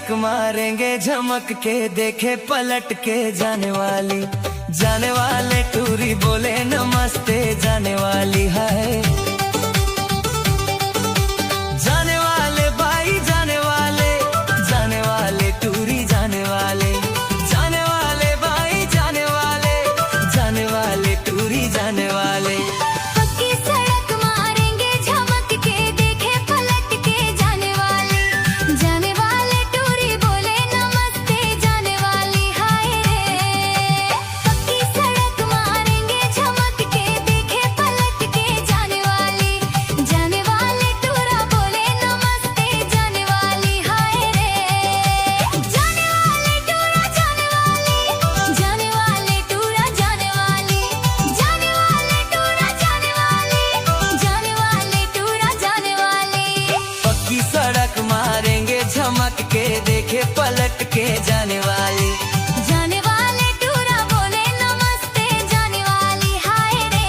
सड़क मारेंगे झमक के, देखे पलट के जाने वाले टूरी बोले नमस्ते जाने वाली है। जाने वाले भाई जाने वाले टूरी जाने वाले भाई जाने वाले टूरी जाने वाले। पक्की सड़क मारेंगे झमक के, देखे पलट के जाने वाले टूरी बोले नमस्ते जाने वाली हाय रे। पक्की सड़क मारेंगे झमक के, देखे पलट के जाने वाले टूरा बोले नमस्ते जाने वाली हाय रे। जाने वाले टूरा जाने वाले टूरा जाने वाले टूरा जाने वाले। पक्की सड़क मारेंगे झमक के, देखे पलट के जाने वाले टूरा बोले नमस्ते जाने वाली हाय रे।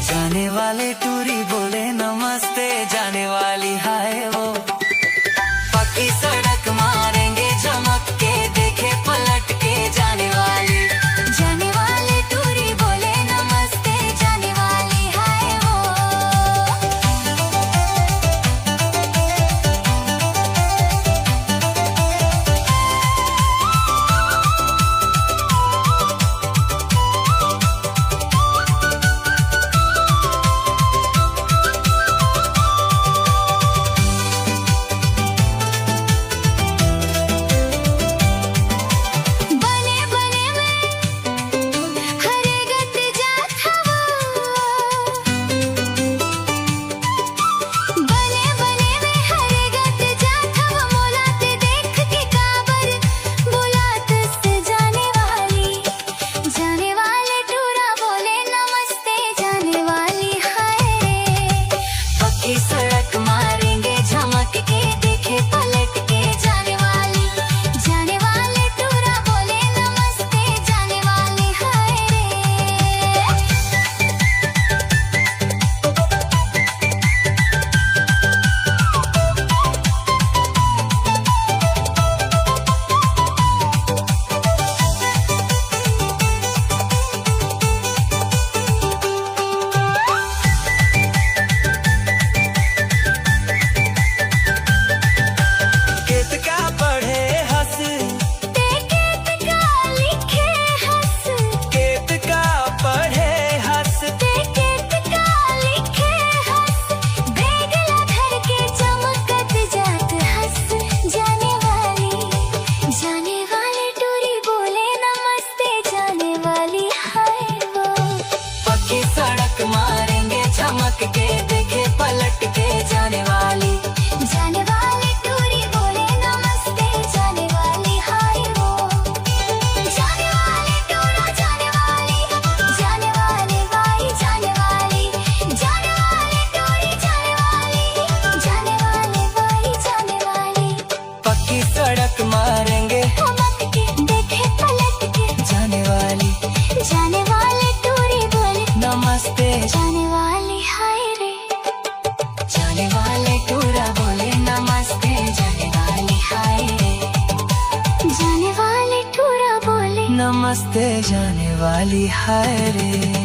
जाने वाले टूरी बोले नमस्ते जाने वाली हाय वो। पक्की सड़क मारेंगे झमक के, देखे पलट के जाने वाले टूरी बोले नमस्ते जाने वाली हाय वो। सड़क मारेंगे झमक के, देखे पलट के जाने वाले टूरा बोले नमस्ते जाने वाली हाय रे। मारेंगे झमक के, देखे पलट के जाने वाले टूरी बोले नमस्ते जाने वाली हाय वो। जाने वाले टूरा जाने वाले भाई जाने वाले टूरी जाने भाई जाने वाले। पक्की सड़क मारेंगे झमक के, देखे पलट के जाने वाले टूरी बोले नमस्ते जाने वाली हाय रे। जाने वाले टूरा बोले नमस्ते जाने वाली हाय रे। जाने वाले टूरा बोले नमस्ते जाने वाली हाय रे।